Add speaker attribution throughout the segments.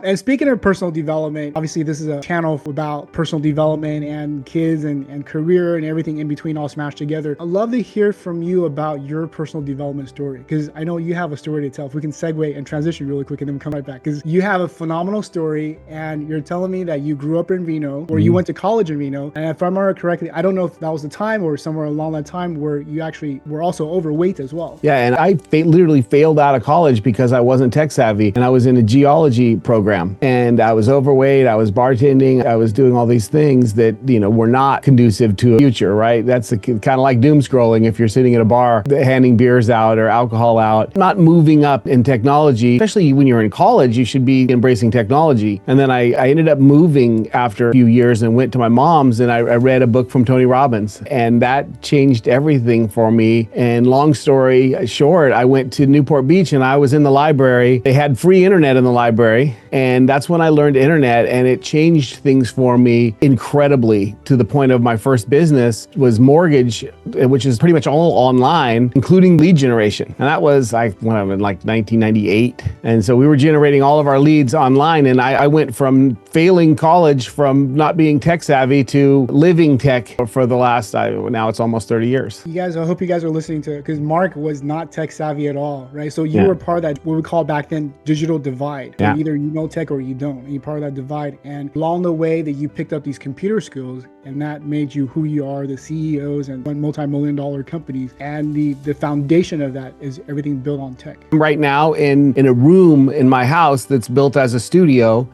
Speaker 1: And speaking of personal development, obviously this is a channel about personal development and kids and career and everything in between all smashed together. I'd love to hear from you about your personal development story, because I know you have a story to tell. If we can segue and transition really quick and then come right back, because you have a phenomenal story and you're telling me that you grew up in Reno, or you went to college in Reno. And if I remember correctly, I don't know if that was the time or somewhere along that time where you actually were also overweight as well.
Speaker 2: Yeah, and I literally failed out of college because I wasn't tech savvy, and I was in a geology program, and I was overweight, I was bartending, I was doing all these things that, were not conducive to a future, right? That's kind of like doom scrolling if you're sitting at a bar handing beers out or alcohol out, not moving up in technology. Especially when you're in college, you should be embracing technology. And then I ended up moving after a few years and went to my mom's, and I read a book from Tony Robbins, and that changed everything for me. And long story short, I went to Newport Beach and I was in the library. They had free internet in the library, and that's when I learned internet, and it changed things for me incredibly, to the point of my first business was mortgage, which is pretty much all online, including lead generation. And that was when I was in 1998. And so we were generating all of our leads online, and I went from failing college, from not being tech savvy, to living tech for the last, now it's almost 30 years.
Speaker 1: You guys, I hope you guys are listening to it, because Mark was not tech savvy at all, right? So you were part of that, what we call back then, digital divide.
Speaker 2: Yeah.
Speaker 1: Either you know tech or you don't, and you're part of that divide. And along the way that you picked up these computer skills, and that made you who you are, the CEOs and multi-million-dollar companies. And the foundation of that is everything built on tech.
Speaker 2: Right now in a room in my house that's built as a studio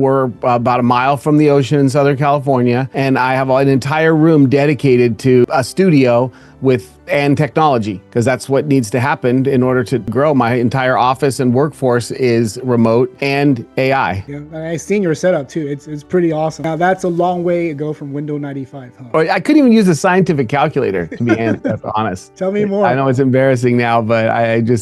Speaker 2: we're about a mile from the ocean in Southern California, and I have an entire room dedicated to a studio and technology, because that's what needs to happen in order to grow. My entire office and workforce is remote and AI.
Speaker 1: Yeah, and I've seen your setup too. It's pretty awesome. Now that's a long way to go from Windows 95, huh?
Speaker 2: I couldn't even use a scientific calculator, to be honest.
Speaker 1: Tell me more.
Speaker 2: I know it's embarrassing now, but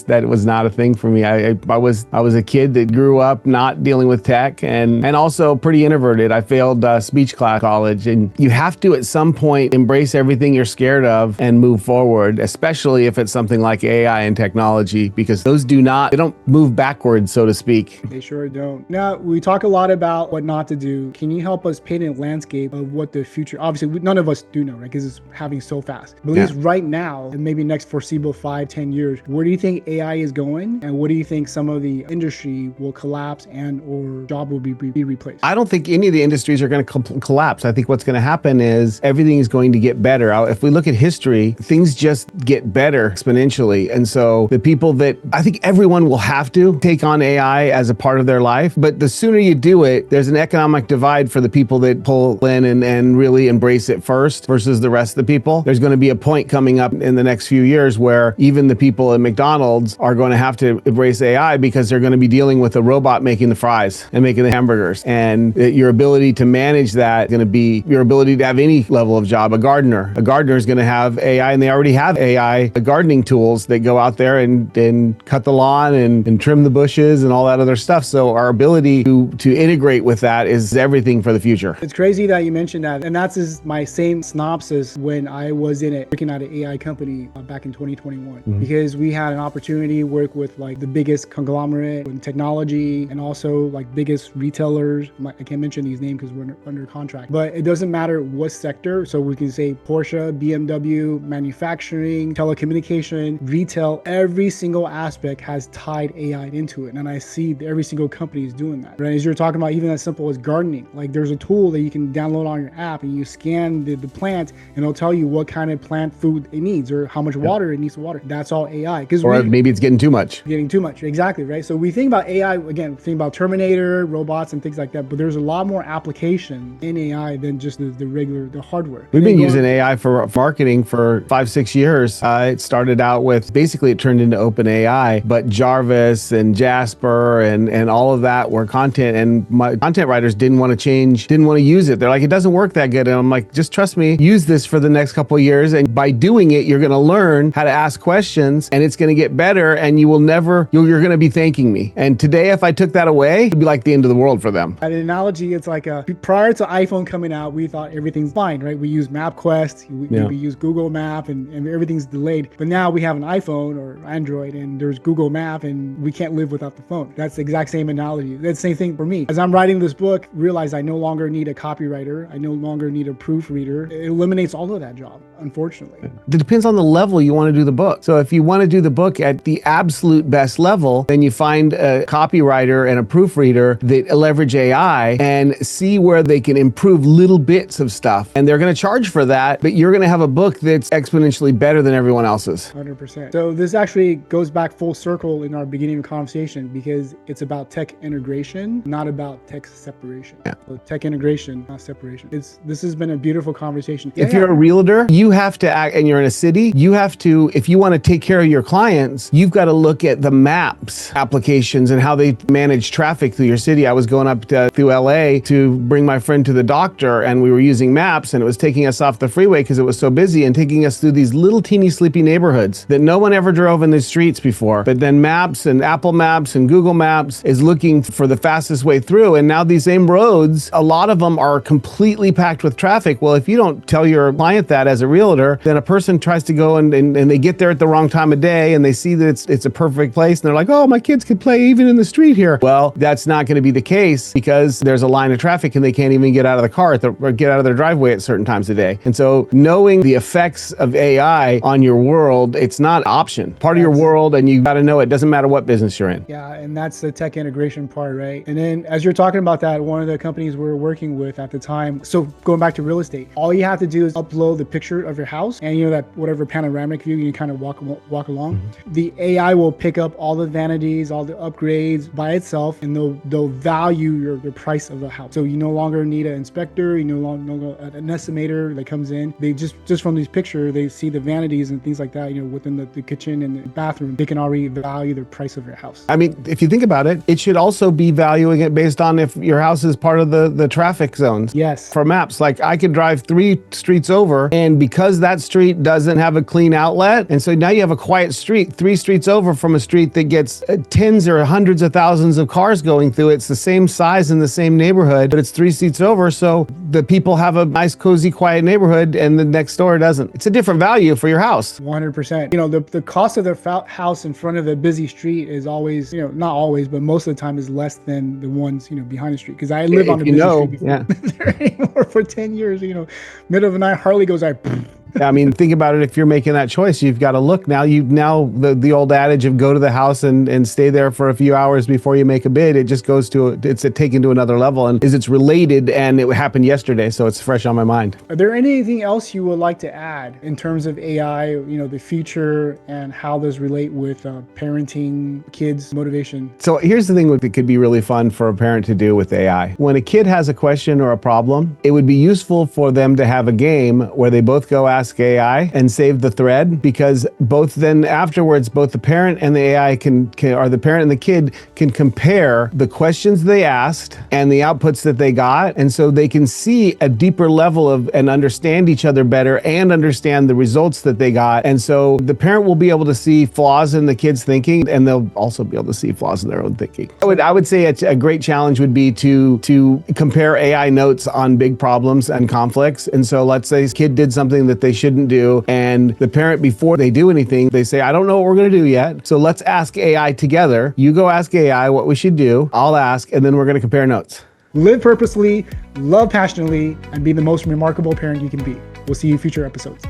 Speaker 2: that was not a thing for me. I was a kid that grew up not dealing with tech, and also pretty introverted. I failed speech class college, and you have to at some point embrace everything you're scared of and move forward, especially if it's something like AI and technology, because those they don't move backwards, so to speak.
Speaker 1: They sure don't. Now, we talk a lot about what not to do. Can you help us paint a landscape of what the future, obviously none of us do know, right? Because it's happening so fast. But at least right now, and maybe next foreseeable 5-10 years, where do you think AI is going? And what do you think some of the industry will collapse and or job will be replaced?
Speaker 2: I don't think any of the industries are going to collapse. I think what's going to happen is everything is going to get better. If we look at history, things just get better exponentially. And so the people I think everyone will have to take on AI as a part of their life, but the sooner you do it, there's an economic divide for the people that pull in and really embrace it first versus the rest of the people. There's going to be a point coming up in the next few years where even the people at McDonald's are going to have to embrace AI, because they're going to be dealing with a robot making the fries and making the hamburgers. And your ability to manage that is going to be your ability to have any level of job. A gardener is going to have AI, and they already have AI gardening tools that go out there and cut the lawn and trim the bushes and all that other stuff. So our ability to integrate with that is everything for the future.
Speaker 1: It's crazy that you mentioned that. And that's my same synopsis when I was working at an AI company back in 2021, because we had an opportunity to work with the biggest conglomerate in technology, and also biggest retailers. I can't mention these names because we're under contract, but it doesn't matter what sector. So we can say Porsche, BMW, manufacturing, telecommunication, retail, every single aspect has tied AI into it. And I see every single company is doing that. Right? As you're talking about, even as simple as gardening, there's a tool that you can download on your app, and you scan the plant, and it'll tell you what kind of plant food it needs or how much water it needs to water. That's all AI.
Speaker 2: Or maybe it's getting too much.
Speaker 1: Exactly, right? So we think about AI, again, think about Terminator, robots, and things like that, but there's a lot more application in AI than just the hardware.
Speaker 2: We've been using AI for marketing for 5-6 years. It started out with, basically it turned into OpenAI, but Jarvis and Jasper and all of that were content, and my content writers didn't want to use it. They're like, it doesn't doesn't work that good. And I'm like, just trust me, use this for the next couple of years. And by doing it, you're going to learn how to ask questions and it's going to get better. And you're going to be thanking me. And today, if I took that away, it'd be like the end of the world for them.
Speaker 1: An analogy, it's like prior to iPhone coming out, we thought everything's fine, right? We use MapQuest, we use Google Map and everything's delayed. But now we have an iPhone or Android and there's Google Map and we can't live without the phone. That's the exact same analogy. That's the same thing for me. As I'm writing this book, realize I no longer need a copywriter. I no longer need a proofreader. It eliminates all of that job, unfortunately.
Speaker 2: It depends on the level you want to do the book. So if you want to do the book at the absolute best level, then you find a copywriter and a proofreader that leverage AI and see where they can improve little bits of stuff. And they're going to charge for that, but you're going to have a book that's exponentially better than everyone else's.
Speaker 1: 100%. So this actually goes back full circle in our beginning of conversation because it's about tech integration, not about tech separation.
Speaker 2: Yeah.
Speaker 1: So tech integration, not separation. This has been a beautiful conversation.
Speaker 2: If you're a realtor, you have to act, and you're in a city, you have to, if you want to take care of your clients, you've got to look at the maps applications and how they manage traffic through your city. I was going up through LA to bring my friend to the doctor and we were using maps and it was taking us off the freeway because it was so busy and taking us through these little teeny sleepy neighborhoods that no one ever drove in the streets before. But then Maps and Apple Maps and Google Maps is looking for the fastest way through. And now these same roads, a lot of them are completely packed with traffic. Well, if you don't tell your client that as a realtor, then a person tries to go and they get there at the wrong time of day and they see that it's a perfect place and they're like, oh, my kids could play even in the street here. Well, that's not going to be the case because there's a line of traffic and they can't even get out of the car or get out of their driveway at certain times of day. And so knowing the effects of AI on your world, it's not an option. Part of your world, and you got to know it. Doesn't matter what business you're in.
Speaker 1: Yeah, and that's the tech integration part, right? And then as you're talking about that, one of the companies we were working with at the time, so going back to real estate, all you have to do is upload the picture of your house and that whatever panoramic view, you kind of walk along. Mm-hmm. The AI will pick up all the vanities, all the upgrades by itself, and they'll value the price of the house. So you no longer need an inspector, you no longer an estimator that comes in. They just from these pictures, they see the vanities and things like that, within the kitchen and the bathroom, they can already value the price of your house.
Speaker 2: I mean, if you think about it, it should also be valuing it based on if your house is part of the traffic zones.
Speaker 1: Yes.
Speaker 2: For maps, like I could drive 3 streets over, and because that street doesn't have a clean outlet, and so now you have a quiet street 3 streets over from a street that gets tens or hundreds of thousands of cars going through. It's the same size in the same neighborhood, but it's 3 streets over, so the people have a nice, cozy, quiet neighborhood, and the next door doesn't. It's a different value for your house.
Speaker 1: 100%. The cost of the house in front of a busy street is always, not always, but most of the time is less than the ones, behind the street. Because I live on a busy street before there anymore for 10 years. Middle of the night, Harley goes like.
Speaker 2: I mean, think about it. If you're making that choice, you've got to look now. The old adage of go to the house and stay there for a few hours before you make a bid. It just goes it's taken to another level, and it's related, and it happened yesterday, so it's fresh on my mind.
Speaker 1: Are there anything else you would like to add in terms of AI? The future and how those relate with parenting, kids, motivation?
Speaker 2: So here's the thing that could be really fun for a parent to do with AI. When a kid has a question or a problem, it would be useful for them to have a game where they both go ask AI and save the thread, because both the parent and the AI or the parent and the kid can compare the questions they asked and the outputs that they got. And so they can see a deeper level and understand each other better and understand the results that they got. And so the parent will be able to see flaws in the kid's thinking, and they'll also be able to see flaws in their own thinking. I would say a great challenge would be to compare AI notes on big problems and conflicts. And so let's say this kid did something that they shouldn't do, and the parent, before they do anything, they say, I don't know what we're going to do yet, so let's ask AI together. You go ask AI what we should do, I'll ask, and then we're going to compare notes.
Speaker 1: Live purposely, love passionately, and be the most remarkable parent you can be. We'll see you in future episodes.